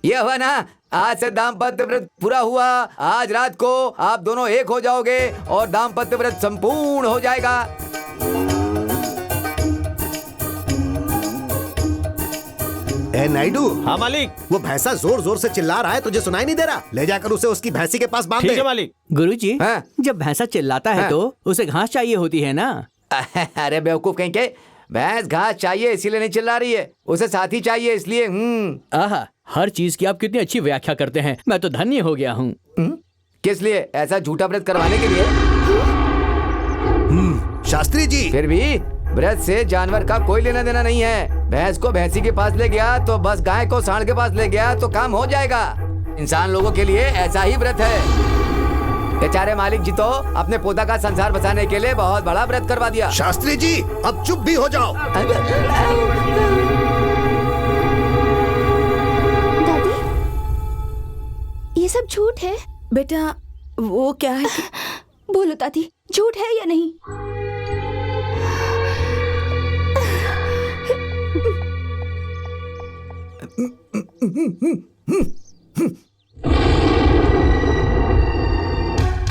ये हुआ ना, आज से दाम्पत्य व्रत पूरा हुआ। आज रात को आप दोनों एक हो जाओगे और दाम्पत्य व्रत संपूर्ण हो जाएगा। ए नायडू। हाँ मालिक। वो भैंसा जोर जोर से चिल्ला रहा है, तुझे सुनाई नहीं दे रहा? ले जाकर उसे उसकी भैंसी के पास बांध दे। ठीक है मालिक। गुरुजी, हाँ? जब भैंसा चिल्लाता है तो उसे घास चाहिए होती है ना। अरे बेवकूफ कहीं के, भैंस घास चाहिए इसीलिए नहीं चिल्ला रही है, उसे साथी चाहिए इसलिए। आहा, हर चीज की आप कितनी अच्छी व्याख्या करते हैं, मैं तो धन्य हो गया हूँ। किस लिए? ऐसा झूठा व्रत करवाने के लिए? शास्त्री जी। फिर भी व्रत से जानवर का कोई लेना देना नहीं है। भैंस को भैंसी के पास ले गया तो बस, गाय को सांड के पास ले गया तो काम हो जाएगा। इंसान लोगों के लिए ऐसा ही व्रत है। बेचारे मालिक जी तो अपने पोता का संसार बचाने के लिए बहुत बड़ा व्रत करवा दिया। शास्त्री जी, अब चुप भी हो जाओ। दादी, ये सब झूठ है। बेटा वो क्या है? बोलो दादी, झूठ है या नहीं?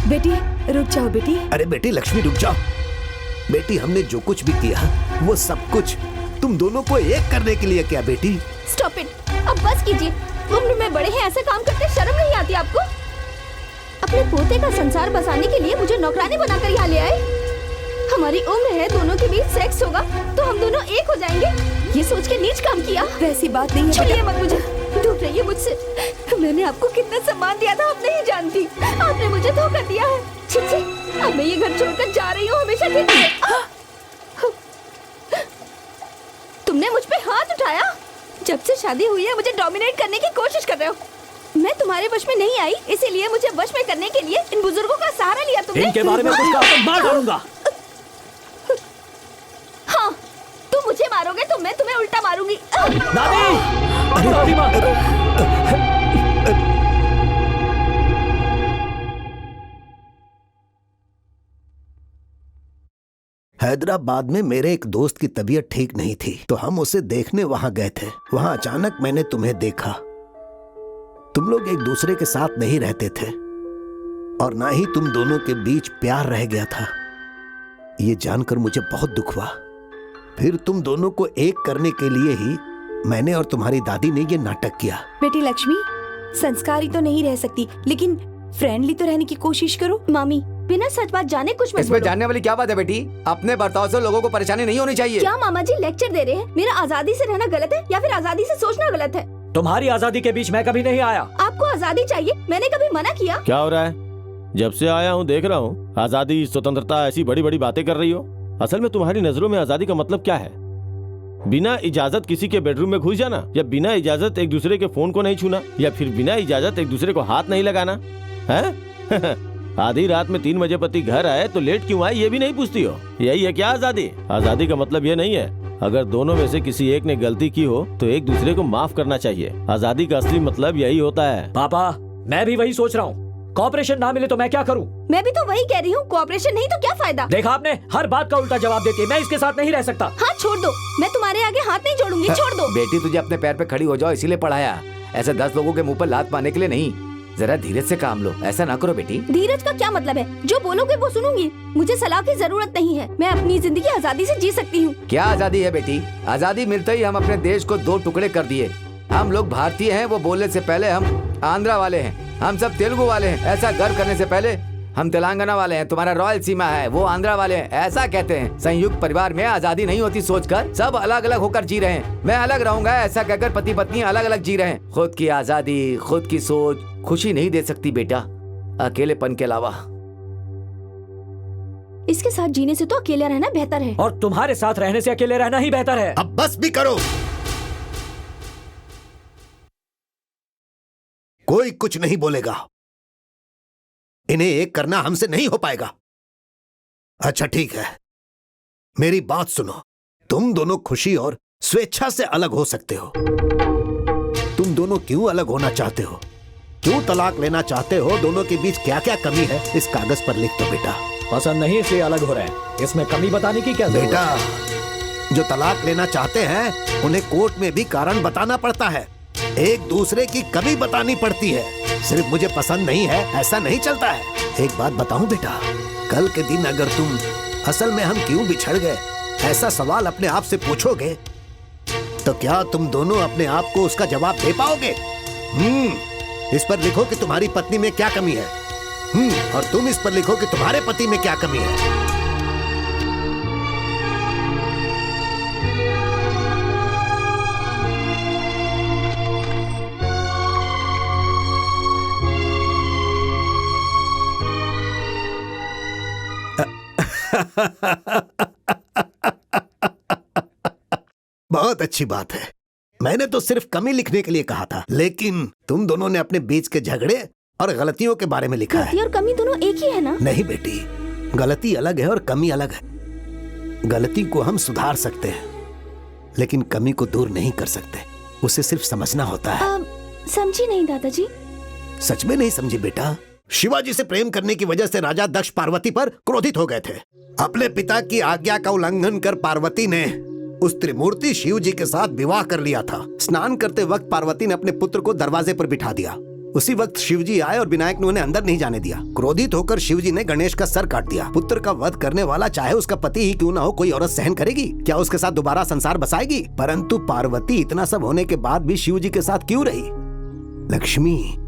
बेटी रुक जाओ बेटी। अरे बेटी लक्ष्मी रुक जाओ। बेटी हमने जो कुछ भी किया वो सब कुछ तुम दोनों को एक करने के लिए किया बेटी। स्टॉप इट, अब बस कीजिए। उम्र में बड़े हैं, ऐसे काम करते शर्म नहीं आती आपको? अपने पोते का संसार बसाने के लिए मुझे नौकरानी बनाकर यहाँ ले आए। हमारी उम्र है, दोनों के बीच सेक्स होगा तो हम दोनों एक हो जाएंगे, ये सोच के नीच काम किया। वैसी बात नहीं है। छुइए मत मुझे, दूर रहिए मुझसे। मैंने आपको कितना सम्मान दिया था आप नहीं जानती। आपने मुझे धोखा दिया है। छी छी, अब मैं ये घर छोड़कर जा रही हूँ हमेशा के लिए। तुमने मुझ पे हाथ उठाया। जब से शादी हुई है मुझे डोमिनेट करने की कोशिश कर रहे हो। मैं तुम्हारे वश में नहीं आई, इसीलिए मुझे वश में करने के लिए इन बुजुर्गों का सहारा लिया तुमने। इनके बारे में कुछ कहा तो मार डालूंगा। हाँ, तुम मुझे मारोगे तो मैं तुम्हें उल्टा मारूंगी। दादी, दादी माँ। हैदराबाद में मेरे एक दोस्त की तबीयत ठीक नहीं थी तो हम उसे देखने वहां गए थे। वहां अचानक मैंने तुम्हें देखा। तुम लोग एक दूसरे के साथ नहीं रहते थे और ना ही तुम दोनों के बीच प्यार रह गया था। ये जानकर मुझे बहुत दुख हुआ। फिर तुम दोनों को एक करने के लिए ही मैंने और तुम्हारी दादी ने ये नाटक किया। बेटी लक्ष्मी, संस्कारी तो नहीं रह सकती लेकिन फ्रेंडली तो रहने की कोशिश करो। मामी, बिना सच बात जाने कुछ मत इसमें बोलो। जानने वाली क्या बात है बेटी? अपने बर्ताव से लोगों को परेशानी नहीं होनी चाहिए। क्या मामा जी लेक्चर दे रहे हैं? मेरा आजादी से रहना गलत है या फिर आजादी से सोचना गलत है? तुम्हारी आजादी के बीच मैं कभी नहीं आया। आपको आजादी चाहिए, मैंने कभी मना किया? क्या हो रहा है? जब से आया हूँ देख रहा हूँ आजादी, स्वतंत्रता, ऐसी बड़ी बड़ी बातें कर रही हो। असल में तुम्हारी नजरों में आजादी का मतलब क्या है? बिना इजाजत किसी के बेडरूम में घुस जाना, या बिना इजाजत एक दूसरे के फोन को नहीं छूना, या फिर बिना इजाजत एक दूसरे को हाथ नहीं लगाना है? आधी रात में 3 बजे पति घर आए तो लेट क्यों आए ये भी नहीं पूछती हो। यही है क्या आजादी? आजादी का मतलब ये नहीं है। अगर दोनों में से किसी एक ने गलती की हो तो एक दूसरे को माफ करना चाहिए। आजादी का असली मतलब यही होता है। पापा, मैं भी वही सोच रहा हूँ। कॉपरेशन ना मिले तो मैं क्या करूँ? मैं भी तो वही कह रही हूँ, कोऑपरेशन नहीं तो क्या फायदा? देखा आपने, हर बात का उल्टा जवाब देती है। मैं इसके साथ नहीं रह सकता। हाँ छोड़ दो, मैं तुम्हारे आगे हाथ नहीं जोड़ूंगी, छोड़ दो। बेटी तुझे अपने पैर पे खड़ी हो जाओ इसीलिए पढ़ाया, ऐसे 10 लोगों के मुंह पर लात मारने के लिए नहीं। जरा धीरज से काम लो, ऐसा ना करो बेटी। धीरज का क्या मतलब है? जो बोलोगे वो सुनूंगी। मुझे सलाह की जरूरत नहीं है, मैं अपनी जिंदगी आजादी से जी सकती हूँ। क्या आजादी है बेटी? आजादी मिलते ही हम अपने देश को 2 टुकड़े कर दिए। हम लोग भारतीय हैं वो बोलने से पहले हम आंध्रा वाले हैं, हम सब तेलुगु वाले हैं ऐसा गर्व करने से पहले हम तेलंगाना वाले हैं, तुम्हारा रॉयल सीमा है वो आंध्रा वाले हैं ऐसा कहते हैं। संयुक्त परिवार में आजादी नहीं होती सोचकर सब अलग अलग होकर जी रहे हैं। मैं अलग रहूंगा ऐसा कहकर पति पत्नी अलग अलग जी रहे हैं। खुद की आजादी, खुद की सोच खुशी नहीं दे सकती बेटा, अकेलेपन के अलावा। इसके साथ जीने से तो अकेले रहना बेहतर है। और तुम्हारे साथ रहने से अकेले रहना ही बेहतर है। अब बस भी करो। कोई कुछ नहीं बोलेगा। इन्हें एक करना हमसे नहीं हो पाएगा। अच्छा ठीक है, मेरी बात सुनो। तुम दोनों खुशी और स्वेच्छा से अलग हो सकते हो। तुम दोनों क्यों अलग होना चाहते हो, क्यों तलाक लेना चाहते हो, दोनों के बीच क्या क्या कमी है इस कागज पर लिख दो बेटा। पसंद नहीं इसलिए अलग हो रहे हैं, इसमें कमी बताने की क्या जरूरत बेटा, जो तलाक लेना चाहते हैं उन्हें कोर्ट में भी कारण बताना पड़ता है। एक दूसरे की कमी बतानी पड़ती है। सिर्फ मुझे पसंद नहीं है ऐसा नहीं चलता है। एक बात बताऊं बेटा, कल के दिन अगर तुम असल में हम क्यों बिछड़ गए ऐसा सवाल अपने आप से पूछोगे तो क्या तुम दोनों अपने आप को उसका जवाब दे पाओगे? इस पर लिखो कि तुम्हारी पत्नी में क्या कमी है। और तुम इस पर लिखो कि तुम्हारे पति में क्या कमी है। बहुत अच्छी बात है। मैंने तो सिर्फ कमी लिखने के लिए कहा था, लेकिन तुम दोनों ने अपने बीच के झगड़े और गलतियों के बारे में लिखा है। गलती और कमी दोनों एक ही है ना? नहीं बेटी, गलती अलग है और कमी अलग है। गलती को हम सुधार सकते हैं, लेकिन कमी को दूर नहीं कर सकते। उसे सिर्फ समझना होता है। समझी नहीं दादाजी। सच में नहीं समझी बेटा। शिवाजी से प्रेम करने की वजह से राजा दक्ष पार्वती पर क्रोधित हो गए थे। अपने पिता की आज्ञा का उल्लंघन कर पार्वती ने उस त्रिमूर्ति शिव जी के साथ विवाह कर लिया था। स्नान करते वक्त पार्वती ने अपने पुत्र को दरवाजे पर बिठा दिया। उसी वक्त शिवजी आए और विनायक ने उन्हें अंदर नहीं जाने दिया। क्रोधित होकर शिवजी ने गणेश का सर काट दिया। पुत्र का वध करने वाला चाहे उसका पति ही क्यों ना हो, कोई औरत सहन करेगी? क्या उसके साथ दोबारा संसार बसाएगी? परंतु पार्वती इतना सब होने के बाद भी शिवजी के साथ क्यों रही? लक्ष्मी,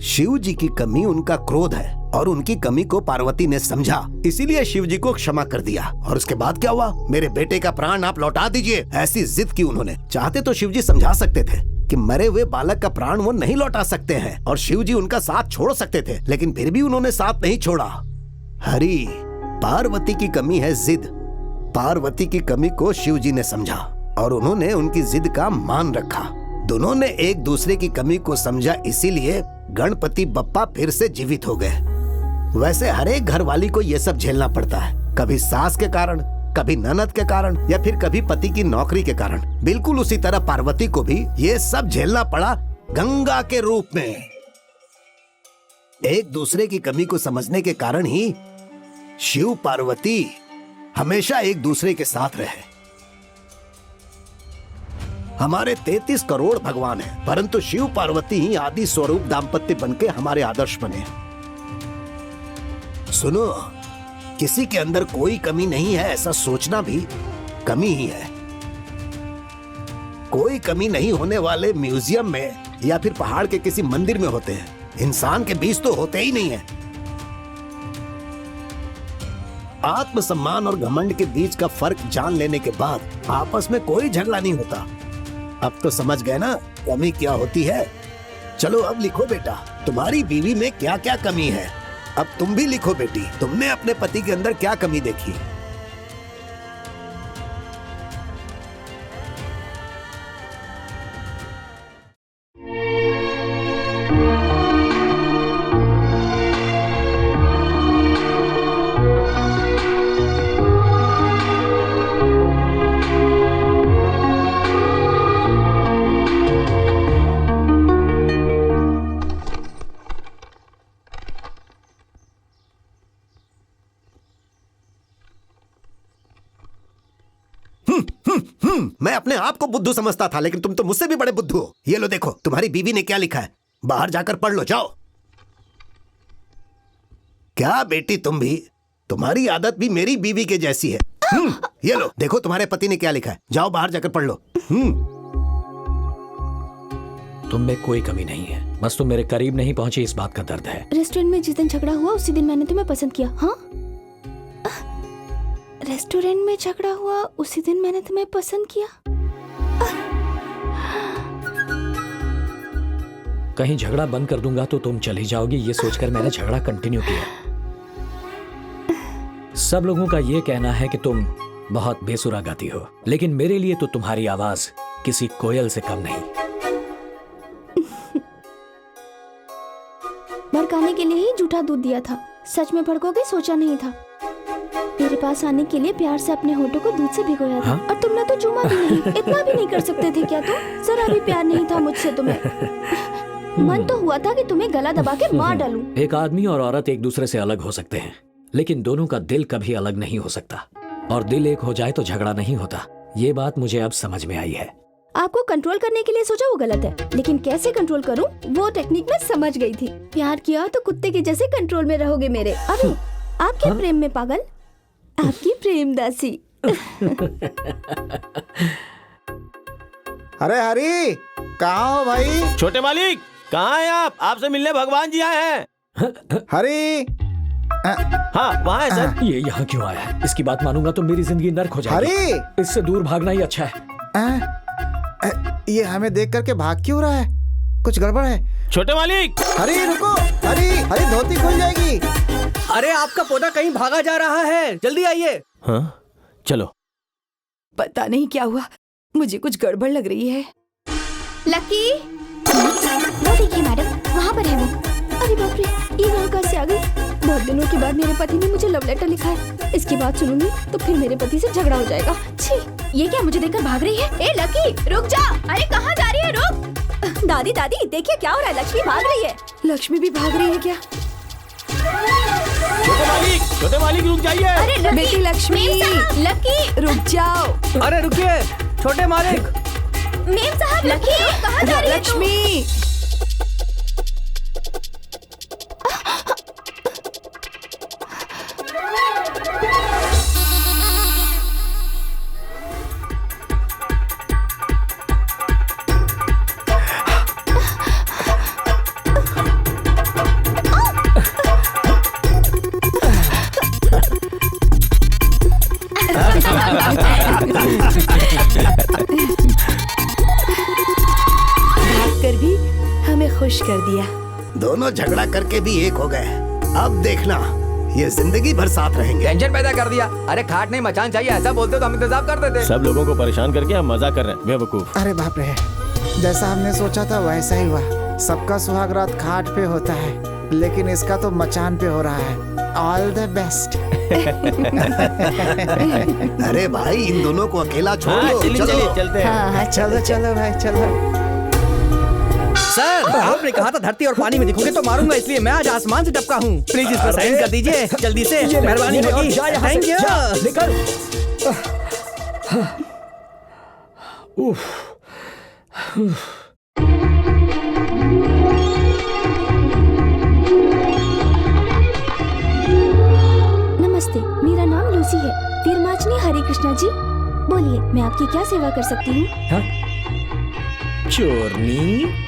शिवजी की कमी उनका क्रोध है और उनकी कमी को पार्वती ने समझा, इसीलिए शिवजी को क्षमा कर दिया। और उसके बाद क्या हुआ? मेरे बेटे का प्राण आप लौटा दीजिए, ऐसी जिद की उन्होंने। चाहते तो शिवजी समझा सकते थे कि मरे हुए बालक का प्राण वो नहीं लौटा सकते हैं और शिवजी उनका साथ छोड़ सकते थे, लेकिन फिर भी उन्होंने साथ नहीं छोड़ा। हरि, पार्वती की कमी है जिद। पार्वती की कमी को शिवजी ने समझा और उन्होंने उनकी जिद का मान रखा। दोनों ने एक दूसरे की कमी को समझा, इसीलिए गणपति बप्पा फिर से जीवित हो गए। वैसे हर एक घर वाली को ये सब झेलना पड़ता है, कभी सास के कारण, कभी ननद के कारण या फिर कभी पति की नौकरी के कारण। बिल्कुल उसी तरह पार्वती को भी ये सब झेलना पड़ा गंगा के रूप में। एक दूसरे की कमी को समझने के कारण ही शिव पार्वती हमेशा एक दूसरे के साथ रहे। हमारे 33 करोड़ भगवान हैं, परंतु शिव पार्वती ही आदि स्वरूप दाम्पत्य बनके हमारे आदर्श बने। सुनो, किसी के अंदर कोई कमी नहीं है ऐसा सोचना भी कमी ही है। कोई कमी नहीं होने वाले म्यूजियम में या फिर पहाड़ के किसी मंदिर में होते हैं, इंसान के बीच तो होते ही नहीं है। आत्मसम्मान और घमंड के बीच का फर्क जान लेने के बाद आपस में कोई झगड़ा नहीं होता। अब तो समझ गए ना कमी क्या होती है? चलो अब लिखो बेटा, तुम्हारी बीवी में क्या क्या कमी है। अब तुम भी लिखो बेटी, तुमने अपने पति के अंदर क्या कमी देखी? मैं अपने आप को बुद्धू समझता था, लेकिन तुम तो मुझसे भी बड़े बुद्धू हो। ये लो देखो, तुम्हारी बीवी ने क्या लिखा है, बाहर जाकर पढ़ लो, जाओ। क्या बेटी तुम भी, तुम्हारी आदत भी मेरी बीवी के जैसी है। ये लो देखो, तुम्हारे पति ने क्या लिखा है, जाओ बाहर जाकर पढ़ लो। तुम में कोई कमी नहीं है, बस तुम मेरे करीब नहीं पहुंची, इस बात का दर्द है। रेस्टोरेंट में जिस दिन झगड़ा हुआ उसी दिन मैंने तुम्हें पसंद किया। हाँ, रेस्टोरेंट में झगड़ा हुआ उसी दिन मैंने तुम्हें पसंद किया। कहीं झगड़ा बंद कर दूंगा तो तुम चली जाओगी, ये सोचकर मैंने झगड़ा कंटिन्यू किया। सब लोगों का ये कहना है कि तुम बहुत बेसुरा गाती हो, लेकिन मेरे लिए तो तुम्हारी आवाज किसी कोयल से कम नहीं। भड़काने के लिए ही झूठा दूध दिया था, सच में भड़कोगे सोचा नहीं था। मेरे पास आने के लिए प्यार से अपने होठों को दूध से भिगोया था। और तुमने तो चूमा भी नहीं, इतना भी नहीं कर सकते थे क्या तुम? जरा भी प्यार नहीं था मुझसे तुम्हें। मन तो हुआ था कि तुम्हें गला दबा के मार डालूं। एक आदमी और औरत एक दूसरे से अलग हो सकते हैं, लेकिन दोनों का दिल कभी अलग नहीं हो सकता। और दिल एक हो जाए तो झगड़ा नहीं होता। ये बात मुझे अब समझ में आई है। आपको कंट्रोल करने के लिए सोचा वो गलत है, लेकिन कैसे कंट्रोल करूं वो टेक्निक मैं समझ गई थी। प्यार किया तो कुत्ते के जैसे कंट्रोल में रहोगे मेरे। अभी आपके प्रेम में पागल, आपकी प्रेम दासी। अरे हरी, कहाँ हो भाई? छोटे मालिक कहाँ हैं आप? आपसे मिलने भगवान जी आए हैं। हरी, हाँ वहाँ है सर। ये यहाँ क्यों आया है? इसकी बात मानूंगा तो मेरी जिंदगी नर्क हो जाएगी। हरी, इससे दूर भागना ही अच्छा है। ये हमें देख करके भाग क्यों रहा है? कुछ गड़बड़ है। छोटे मालिक हरी रुको, हरी हरी धोती खुल जाएगी। अरे आपका पौधा कहीं भागा जा रहा है, जल्दी आइए। हाँ चलो। पता नहीं क्या हुआ, मुझे कुछ गड़बड़ लग रही है। लकी, वो देखिए मैडम, वहाँ पर है वो। अरे बाप रे, ये वहाँ कहाँ से आ गई? बहुत दिनों के बाद मेरे पति ने मुझे लव लेटर लिखा है। इसकी बात सुनूंगी तो फिर मेरे पति से झगड़ा हो जाएगा। छी, ये क्या मुझे देखकर भाग रही है? ए लकी, रुक जा। अरे कहाँ जा रही है? रुक। दादी दादी देखिए क्या हो रहा है, लक्ष्मी भाग रही है। लक्ष्मी भी भाग रही है क्या? छोटे मालिक रुक जाइए। अरे लकी, बेटी लक्ष्मी, मेम साहब, लकी रुक जाओ। अरे रुकिए छोटे मालिक। मेम साहब, लकी कहाँ जा रही है तुम? लक्ष्मी, भागकर भी हमें खुश कर दिया। दोनों झगड़ा करके भी एक हो गए। अब देखना, ये जिंदगी भर साथ रहेंगे। टेंशन पैदा कर दिया। अरे खाट नहीं मचान चाहिए, ऐसा बोलते तो हम इंतजाम कर देते। सब लोगों को परेशान करके हम मजा कर रहे हैं बेवकूफ। अरे बाप रे, जैसा हमने सोचा था वैसा ही हुआ। सबका सुहाग रात खाट पे होता है, लेकिन इसका तो मचान पे हो रहा है। All the best. अरे भाई, इन दोनों को अकेला छोड़ हाँ, दो। चलिए चलो। चलिए चलते हैं। हाँ हाँ, चलो चलो भाई चलो। सर आपने कहा था धरती और पानी में दिखोगे तो मारूंगा, इसलिए मैं आज आसमान से टपका हूँ। प्लीज इस पर साइन कर दीजिए जल्दी से, मेहरबानी होगी। Thank you. निकल। उफ। नमस्ते, मेरा नाम लूसी है। वीरमाचनी हरे कृष्णा जी। बोलिए, मैं आपकी क्या सेवा कर सकती हूँ? हाँ? चोरनी